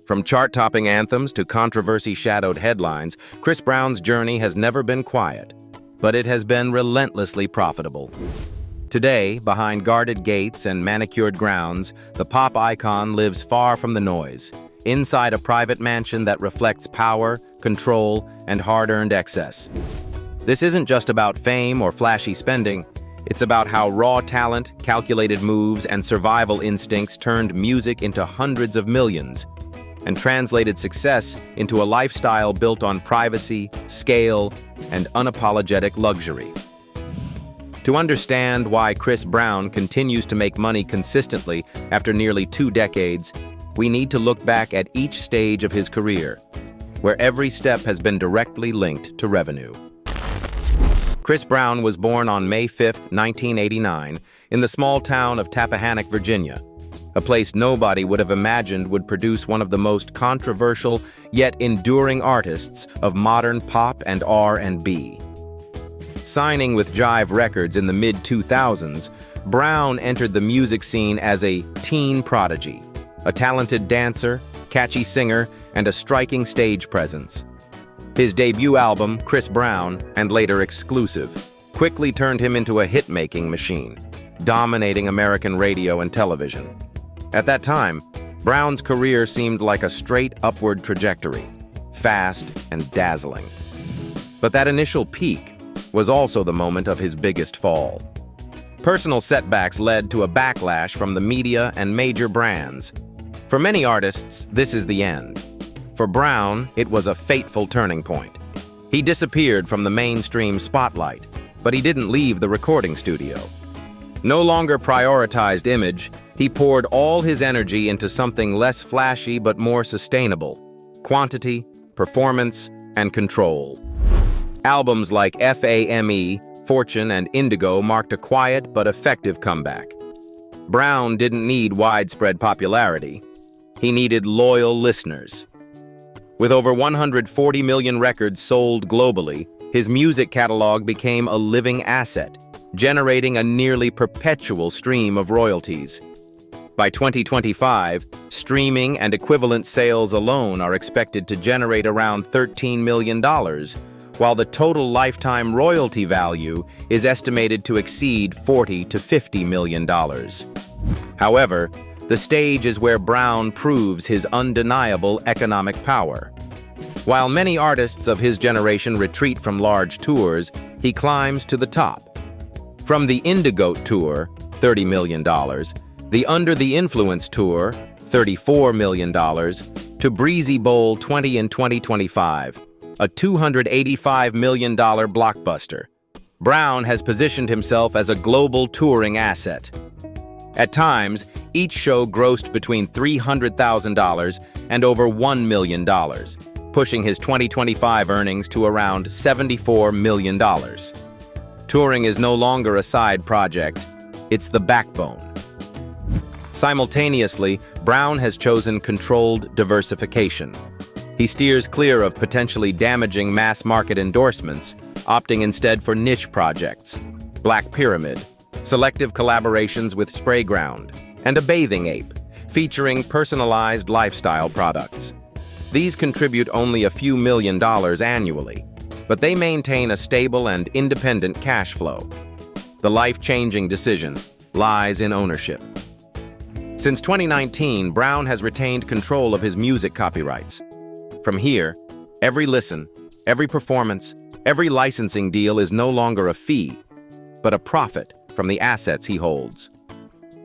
From chart-topping anthems to controversy-shadowed headlines, Chris Brown's journey has never been quiet, but it has been relentlessly profitable. Today, behind guarded gates and manicured grounds, the pop icon lives far from the noise, inside a private mansion that reflects power, control, and hard-earned excess. This isn't just about fame or flashy spending. It's about how raw talent, calculated moves, and survival instincts turned music into hundreds of millions and translated success into a lifestyle built on privacy, scale, and unapologetic luxury. To understand why Chris Brown continues to make money consistently after nearly 2 decades, we need to look back at each stage of his career, where every step has been directly linked to revenue. Chris Brown was born on May 5, 1989, in the small town of Tappahannock, Virginia, a place nobody would have imagined would produce one of the most controversial yet enduring artists of modern pop and R&B. Signing with Jive Records in the mid-2000s, Brown entered the music scene as a teen prodigy, a talented dancer, catchy singer, and a striking stage presence. His debut album, Chris Brown, and later Exclusive, quickly turned him into a hit-making machine, dominating American radio and television. At that time, Brown's career seemed like a straight upward trajectory, fast and dazzling. But that initial peak was also the moment of his biggest fall. Personal setbacks led to a backlash from the media and major brands. For many artists, this is the end. For Brown, it was a fateful turning point. He disappeared from the mainstream spotlight, but he didn't leave the recording studio. No longer prioritized image, he poured all his energy into something less flashy but more sustainable: quantity, performance, and control. Albums like FAME, Fortune, and Indigo marked a quiet but effective comeback. Brown didn't need widespread popularity. He needed loyal listeners. With over 140 million records sold globally, his music catalog became a living asset, generating a nearly perpetual stream of royalties. By 2025, streaming and equivalent sales alone are expected to generate around $13 million, while the total lifetime royalty value is estimated to exceed $40 to $50 million. However, the stage is where Brown proves his undeniable economic power. While many artists of his generation retreat from large tours, he climbs to the top. From the Indigo Tour, $30 million, the Under the Influence Tour, $34 million, to Breezy Bowl 20 in 2025, a $285 million blockbuster, Brown has positioned himself as a global touring asset. At times, each show grossed between $300,000 and over $1 million, pushing his 2025 earnings to around $74 million. Touring is no longer a side project, it's the backbone. Simultaneously, Brown has chosen controlled diversification. He steers clear of potentially damaging mass-market endorsements, opting instead for niche projects, Black Pyramid, selective collaborations with Sprayground, and a bathing ape, featuring personalized lifestyle products. These contribute only a few $1 million annually, but they maintain a stable and independent cash flow. The life-changing decision lies in ownership. Since 2019, Brown has retained control of his music copyrights. From here, every listen, every performance, every licensing deal is no longer a fee, but a profit from the assets he holds.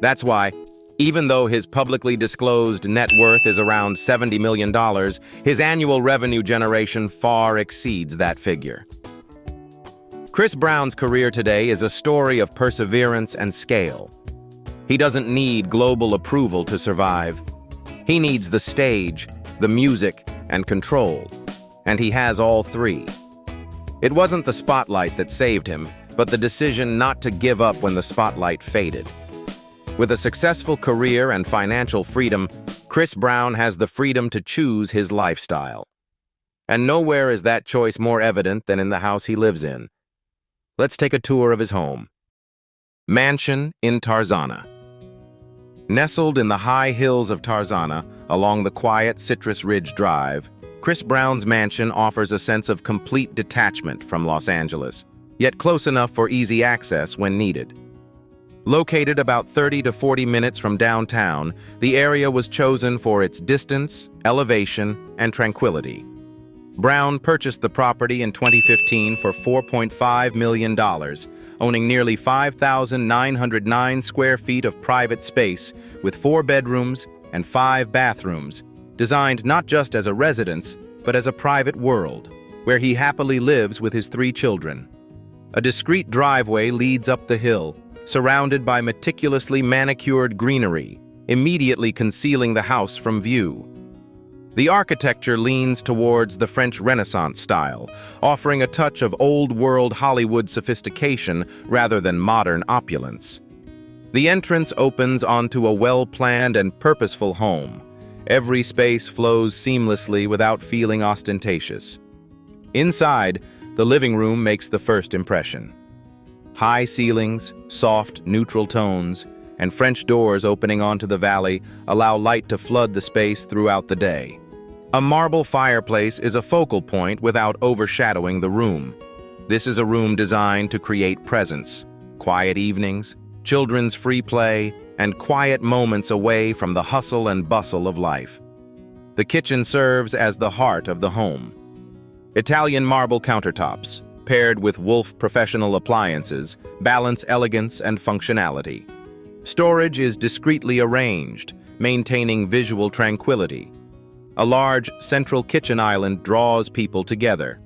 That's why, even though his publicly disclosed net worth is around $70 million, his annual revenue generation far exceeds that figure. Chris Brown's career today is a story of perseverance and scale. He doesn't need global approval to survive. He needs the stage, the music, and control, and he has all three. It wasn't the spotlight that saved him, but the decision not to give up when the spotlight faded. With a successful career and financial freedom, Chris Brown has the freedom to choose his lifestyle. And nowhere is that choice more evident than in the house he lives in. Let's take a tour of his home. Mansion in Tarzana. Nestled in the high hills of Tarzana, Along the quiet Citrus Ridge Drive, Chris Brown's mansion offers a sense of complete detachment from Los Angeles, yet close enough for easy access when needed. Located about 30 to 40 minutes from downtown, the area was chosen for its distance, elevation, and tranquility. Brown purchased the property in 2015 for $4.5 million, owning nearly 5,909 square feet of private space with 4 bedrooms and 5 bathrooms, designed not just as a residence, but as a private world, where he happily lives with his 3 children. A discreet driveway leads up the hill, surrounded by meticulously manicured greenery, immediately concealing the house from view. The architecture leans towards the French Renaissance style, offering a touch of old-world Hollywood sophistication rather than modern opulence. The entrance opens onto a well-planned and purposeful home. Every space flows seamlessly without feeling ostentatious. Inside, the living room makes the first impression. High ceilings, soft, neutral tones, and French doors opening onto the valley allow light to flood the space throughout the day. A marble fireplace is a focal point without overshadowing the room. This is a room designed to create presence, quiet evenings, children's free play, and quiet moments away from the hustle and bustle of life. The kitchen serves as the heart of the home. Italian marble countertops, paired with Wolf professional appliances, balance elegance and functionality. Storage is discreetly arranged, maintaining visual tranquility. A large central kitchen island draws people together,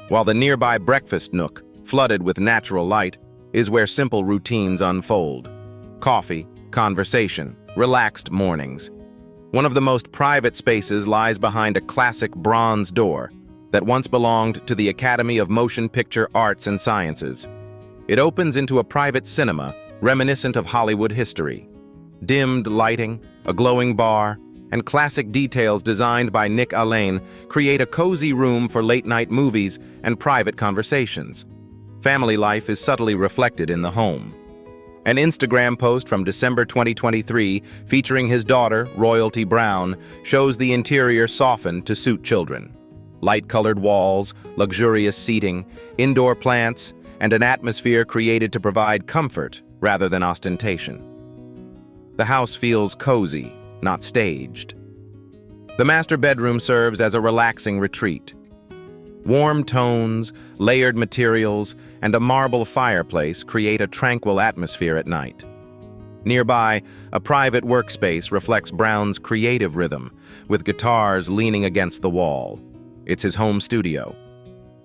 while the nearby breakfast nook, flooded with natural light, is where simple routines unfold. Coffee, conversation, relaxed mornings. One of the most private spaces lies behind a classic bronze door that once belonged to the Academy of Motion Picture Arts and Sciences. It opens into a private cinema reminiscent of Hollywood history. Dimmed lighting, a glowing bar, and classic details designed by Nick Alain create a cozy room for late-night movies and private conversations. Family life is subtly reflected in the home. An Instagram post from December 2023 featuring his daughter, Royalty Brown, shows the interior softened to suit children. Light-colored walls, luxurious seating, indoor plants, and an atmosphere created to provide comfort rather than ostentation. The house feels cozy, not staged. The master bedroom serves as a relaxing retreat. Warm tones, layered materials, and a marble fireplace create a tranquil atmosphere at night. Nearby, a private workspace reflects Brown's creative rhythm, with guitars leaning against the wall. It's his home studio.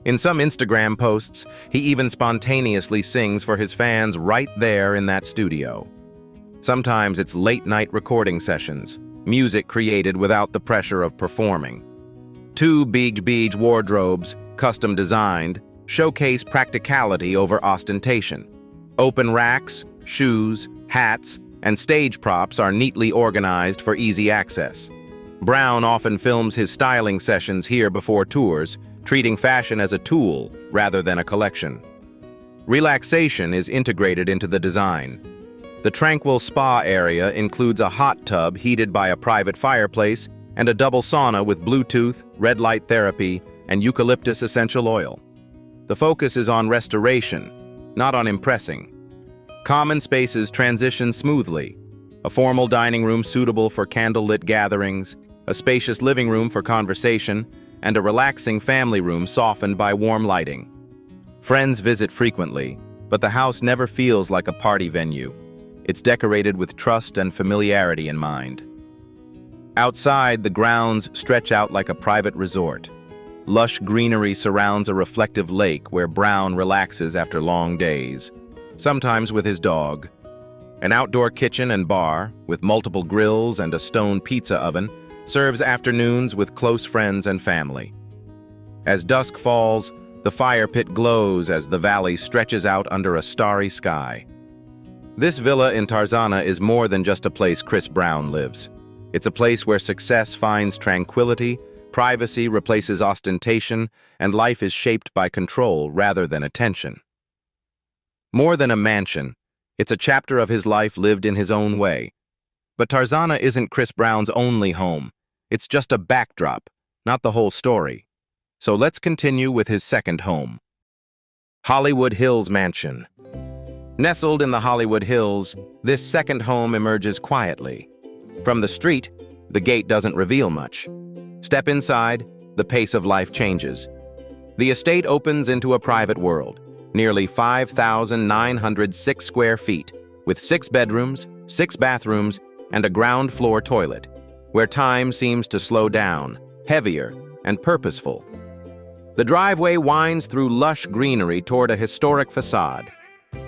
In some Instagram posts, he even spontaneously sings for his fans right there in that studio. Sometimes it's late-night recording sessions, music created without the pressure of performing. 2 beige wardrobes, custom designed, showcase practicality over ostentation. Open racks, shoes, hats, and stage props are neatly organized for easy access. Brown often films his styling sessions here before tours, treating fashion as a tool rather than a collection. Relaxation is integrated into the design. The tranquil spa area includes a hot tub heated by a private fireplace and a double sauna with Bluetooth, red light therapy, and eucalyptus essential oil. The focus is on restoration, not on impressing. Common spaces transition smoothly. A formal dining room suitable for candlelit gatherings, a spacious living room for conversation, and a relaxing family room softened by warm lighting. Friends visit frequently, but the house never feels like a party venue. It's decorated with trust and familiarity in mind. Outside, the grounds stretch out like a private resort. Lush greenery surrounds a reflective lake where Brown relaxes after long days, sometimes with his dog. An outdoor kitchen and bar, with multiple grills and a stone pizza oven, serves afternoons with close friends and family. As dusk falls, the fire pit glows as the valley stretches out under a starry sky. This villa in Tarzana is more than just a place Chris Brown lives. It's a place where success finds tranquility, privacy replaces ostentation, and life is shaped by control rather than attention. More than a mansion, it's a chapter of his life lived in his own way. But Tarzana isn't Chris Brown's only home. It's just a backdrop, not the whole story. So let's continue with his second home. Hollywood Hills Mansion. Nestled in the Hollywood Hills, this second home emerges quietly. From the street, the gate doesn't reveal much. Step inside, the pace of life changes. The estate opens into a private world, nearly 5,906 square feet, with 6 bedrooms, 6 bathrooms, and a ground floor toilet, where time seems to slow down, heavier, and purposeful. The driveway winds through lush greenery toward a historic facade.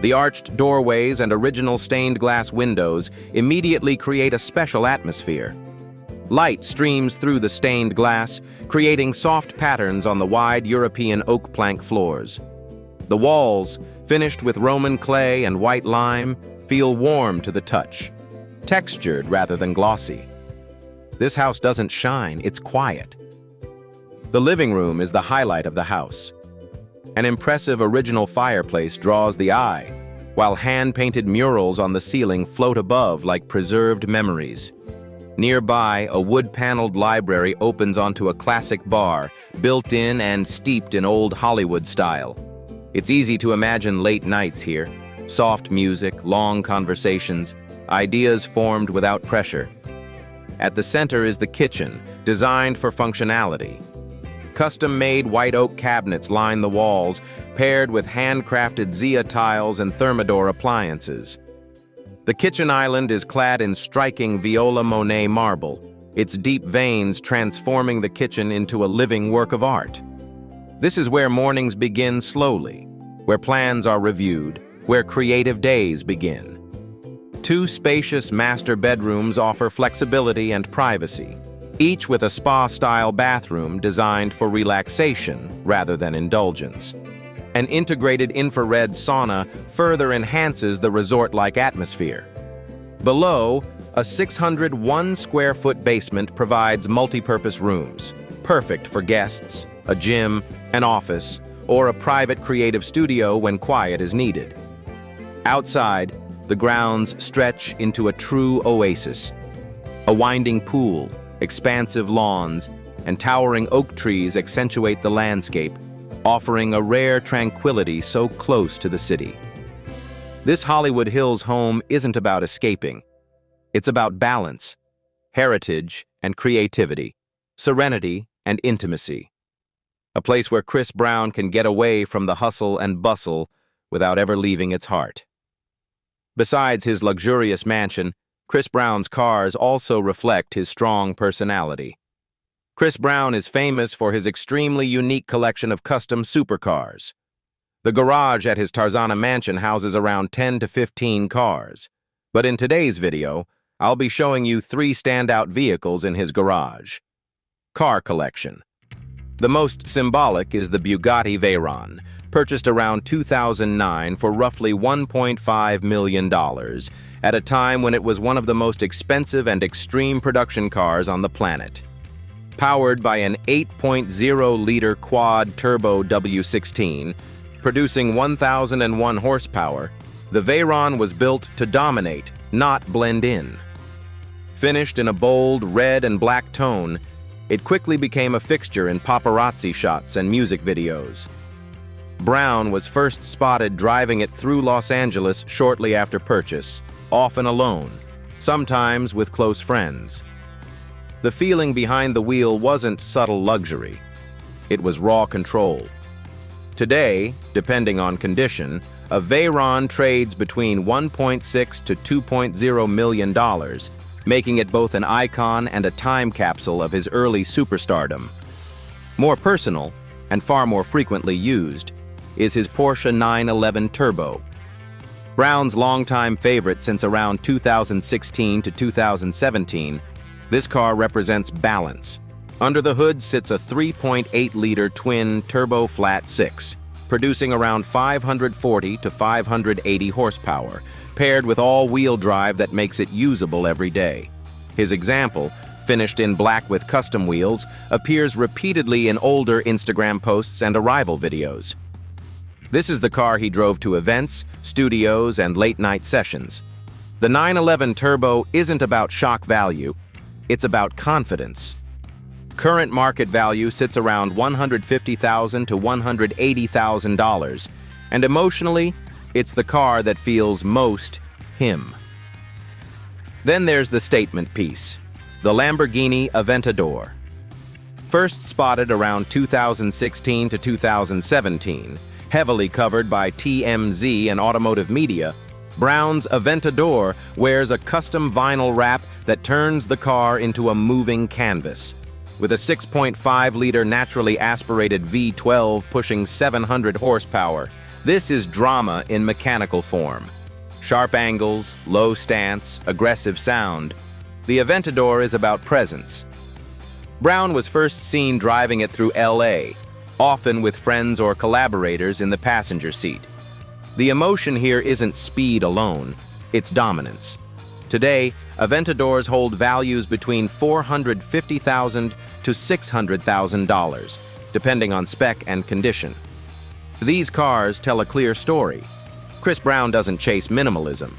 The arched doorways and original stained glass windows immediately create a special atmosphere. Light streams through the stained glass, creating soft patterns on the wide European oak plank floors. The walls, finished with Roman clay and white lime, feel warm to the touch, textured rather than glossy. This house doesn't shine, it's quiet. The living room is the highlight of the house. An impressive original fireplace draws the eye, while hand-painted murals on the ceiling float above like preserved memories. Nearby, a wood-paneled library opens onto a classic bar, built in and steeped in old Hollywood style. It's easy to imagine late nights here, soft music, long conversations, ideas formed without pressure. At the center is the kitchen, designed for functionality. Custom-made white oak cabinets line the walls, paired with handcrafted Zia tiles and Thermador appliances. The kitchen island is clad in striking Viola Monet marble, its deep veins transforming the kitchen into a living work of art. This is where mornings begin slowly, where plans are reviewed, where creative days begin. 2 spacious master bedrooms offer flexibility and privacy, each with a spa-style bathroom designed for relaxation rather than indulgence. An integrated infrared sauna further enhances the resort-like atmosphere. Below, a 601-square-foot basement provides multi-purpose rooms, perfect for guests, a gym, an office, or a private creative studio when quiet is needed. Outside, the grounds stretch into a true oasis. A winding pool, expansive lawns, and towering oak trees accentuate the landscape, offering a rare tranquility so close to the city. This Hollywood Hills home isn't about escaping. It's about balance, heritage and creativity, serenity and intimacy. A place where Chris Brown can get away from the hustle and bustle without ever leaving its heart. Besides his luxurious mansion, Chris Brown's cars also reflect his strong personality. Chris Brown is famous for his extremely unique collection of custom supercars. The garage at his Tarzana mansion houses around 10 to 15 cars. But in today's video, I'll be showing you 3 standout vehicles in his garage. Car collection. The most symbolic is the Bugatti Veyron, purchased around 2009 for roughly $1.5 million, at a time when it was one of the most expensive and extreme production cars on the planet. Powered by an 8.0-liter quad-turbo W16, producing 1,001 horsepower, the Veyron was built to dominate, not blend in. Finished in a bold red and black tone, it quickly became a fixture in paparazzi shots and music videos. Brown was first spotted driving it through Los Angeles shortly after purchase, often alone, sometimes with close friends. The feeling behind the wheel wasn't subtle luxury. It was raw control. Today, depending on condition, a Veyron trades between $1.6 to $2.0 million, making it both an icon and a time capsule of his early superstardom. More personal, and far more frequently used, is his Porsche 911 Turbo. Brown's longtime favorite since around 2016 to 2017, this car represents balance. Under the hood sits a 3.8-liter twin turbo flat 6, producing around 540 to 580 horsepower, paired with all-wheel drive that makes it usable every day. His example, finished in black with custom wheels, appears repeatedly in older Instagram posts and arrival videos. This is the car he drove to events, studios, and late-night sessions. The 911 Turbo isn't about shock value, it's about confidence. Current market value sits around $150,000 to $180,000, and emotionally, it's the car that feels most him. Then there's the statement piece, the Lamborghini Aventador. First spotted around 2016 to 2017, heavily covered by TMZ and automotive media, Brown's Aventador wears a custom vinyl wrap that turns the car into a moving canvas. With a 6.5-liter naturally aspirated V12 pushing 700 horsepower, this is drama in mechanical form. Sharp angles, low stance, aggressive sound. The Aventador is about presence. Brown was first seen driving it through LA, often with friends or collaborators in the passenger seat. The emotion here isn't speed alone, it's dominance. Today, Aventadors hold values between $450,000 to $600,000, depending on spec and condition. These cars tell a clear story. Chris Brown doesn't chase minimalism.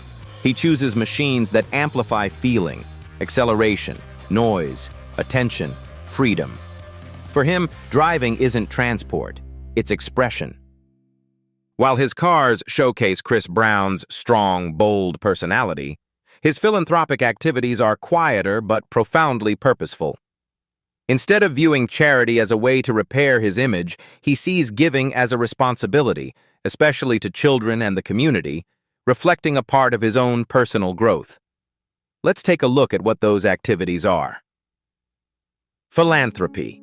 He chooses machines that amplify feeling, acceleration, noise, attention, freedom. For him, driving isn't transport, it's expression. While his cars showcase Chris Brown's strong, bold personality, his philanthropic activities are quieter but profoundly purposeful. Instead of viewing charity as a way to repair his image, he sees giving as a responsibility, especially to children and the community, reflecting a part of his own personal growth. Let's take a look at what those activities are. Philanthropy.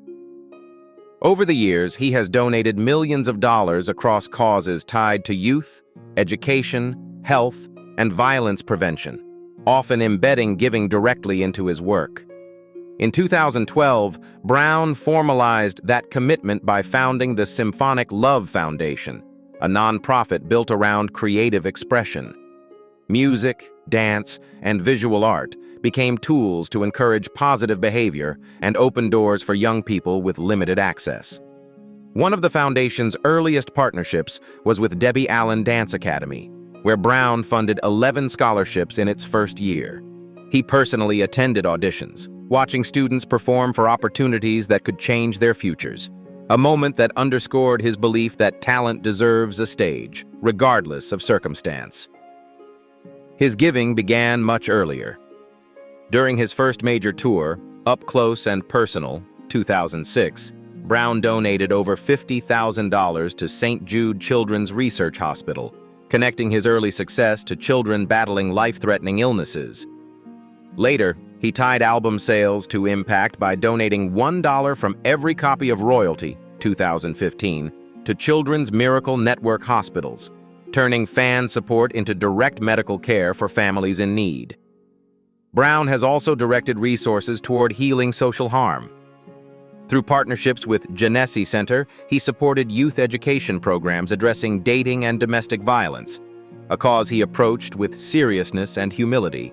Over the years, he has donated millions of dollars across causes tied to youth, education, health, and violence prevention, often embedding giving directly into his work. In 2012, Brown formalized that commitment by founding the Symphonic Love Foundation, a nonprofit built around creative expression. Music, dance, and visual art became tools to encourage positive behavior and open doors for young people with limited access. One of the foundation's earliest partnerships was with Debbie Allen Dance Academy, where Brown funded 11 scholarships in its first year. He personally attended auditions, watching students perform for opportunities that could change their futures, a moment that underscored his belief that talent deserves a stage, regardless of circumstance. His giving began much earlier. During his first major tour, Up Close and Personal, 2006, Brown donated over $50,000 to St. Jude Children's Research Hospital, connecting his early success to children battling life-threatening illnesses. Later, he tied album sales to impact by donating $1 from every copy of Royalty, 2015, to Children's Miracle Network hospitals, turning fan support into direct medical care for families in need. Brown has also directed resources toward healing social harm. Through partnerships with Genesee Center, he supported youth education programs addressing dating and domestic violence, a cause he approached with seriousness and humility.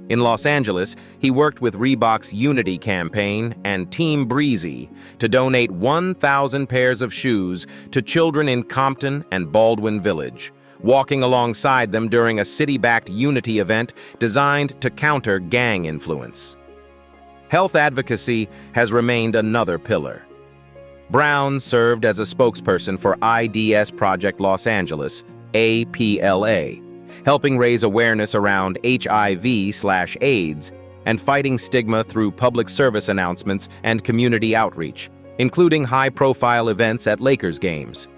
In Los Angeles, he worked with Reebok's Unity campaign and Team Breezy to donate 1,000 pairs of shoes to children in Compton and Baldwin Village, walking alongside them during a city-backed Unity event designed to counter gang influence. Health advocacy has remained another pillar. Brown served as a spokesperson for IDS Project Los Angeles, APLA, helping raise awareness around HIV/AIDS and fighting stigma through public service announcements and community outreach, including high-profile events at Lakers games.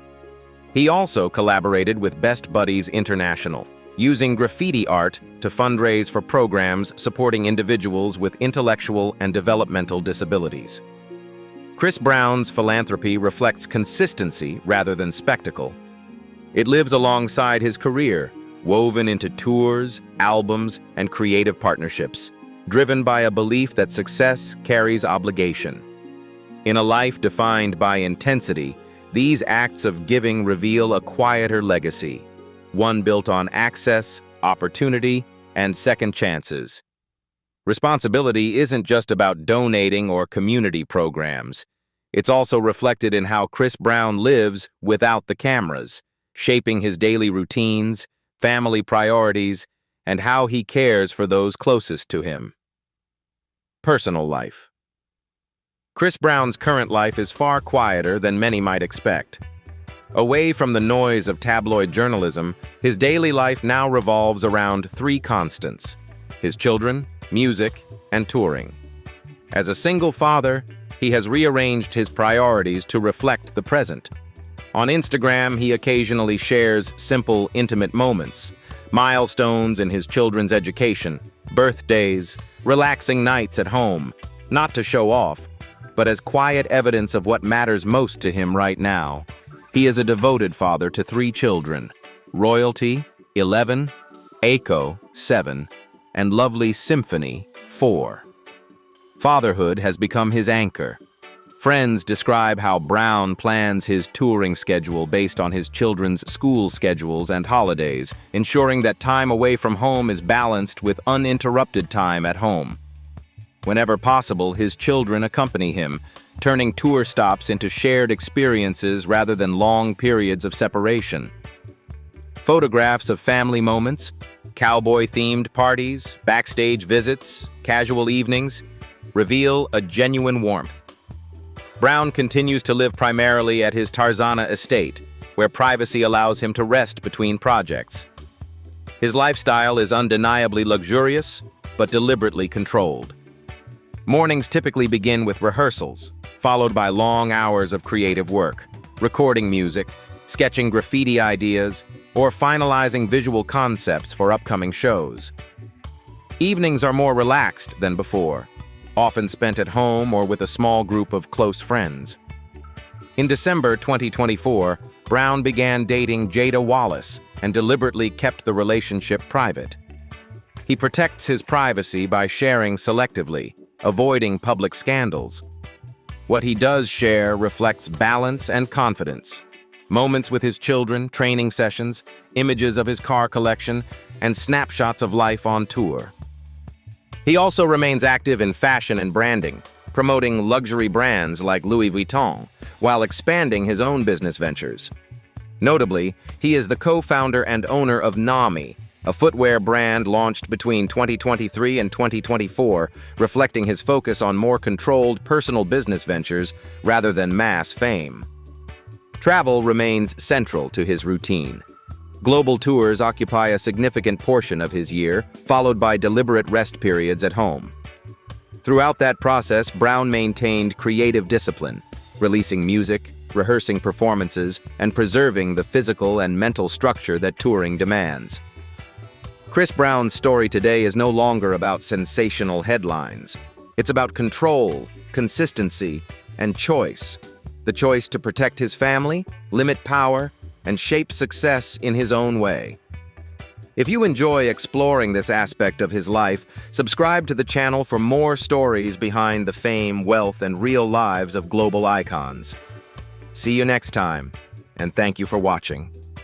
He also collaborated with Best Buddies International, using graffiti art to fundraise for programs supporting individuals with intellectual and developmental disabilities. Chris Brown's philanthropy reflects consistency rather than spectacle. It lives alongside his career, woven into tours, albums, and creative partnerships, driven by a belief that success carries obligation. In a life defined by intensity, these acts of giving reveal a quieter legacy, one built on access, opportunity, and second chances. Responsibility isn't just about donating or community programs. It's also reflected in how Chris Brown lives without the cameras, shaping his daily routines, family priorities, and how he cares for those closest to him. Personal life. Chris Brown's current life is far quieter than many might expect. Away from the noise of tabloid journalism, his daily life now revolves around three constants: his children, music, and touring. As a single father, he has rearranged his priorities to reflect the present. On Instagram, he occasionally shares simple, intimate moments, milestones in his children's education, birthdays, relaxing nights at home, not to show off, but as quiet evidence of what matters most to him right now. He is a devoted father to three children: Royalty, 11, Aiko, 7, and lovely Symphony, 4. Fatherhood has become his anchor. Friends describe how Brown plans his touring schedule based on his children's school schedules and holidays, ensuring that time away from home is balanced with uninterrupted time at home. Whenever possible, his children accompany him, turning tour stops into shared experiences rather than long periods of separation. Photographs of family moments, cowboy-themed parties, backstage visits, casual evenings, reveal a genuine warmth. Brown continues to live primarily at his Tarzana estate, where privacy allows him to rest between projects. His lifestyle is undeniably luxurious, but deliberately controlled. Mornings typically begin with rehearsals, followed by long hours of creative work, recording music, sketching graffiti ideas, or finalizing visual concepts for upcoming shows. Evenings are more relaxed than before, often spent at home or with a small group of close friends. In December 2024, Brown began dating Jada Wallace and deliberately kept the relationship private. He protects his privacy by sharing selectively, avoiding public scandals. What he does share reflects balance and confidence. Moments with his children, training sessions, images of his car collection, and snapshots of life on tour. He also remains active in fashion and branding, promoting luxury brands like Louis Vuitton, while expanding his own business ventures. Notably, he is the co-founder and owner of NAMI, a footwear brand launched between 2023 and 2024, reflecting his focus on more controlled personal business ventures rather than mass fame. Travel remains central to his routine. Global tours occupy a significant portion of his year, followed by deliberate rest periods at home. Throughout that process, Brown maintained creative discipline, releasing music, rehearsing performances, and preserving the physical and mental structure that touring demands. Chris Brown's story today is no longer about sensational headlines. It's about control, consistency, and choice. The choice to protect his family, limit power, and shape success in his own way. If you enjoy exploring this aspect of his life, subscribe to the channel for more stories behind the fame, wealth, and real lives of global icons. See you next time, and thank you for watching.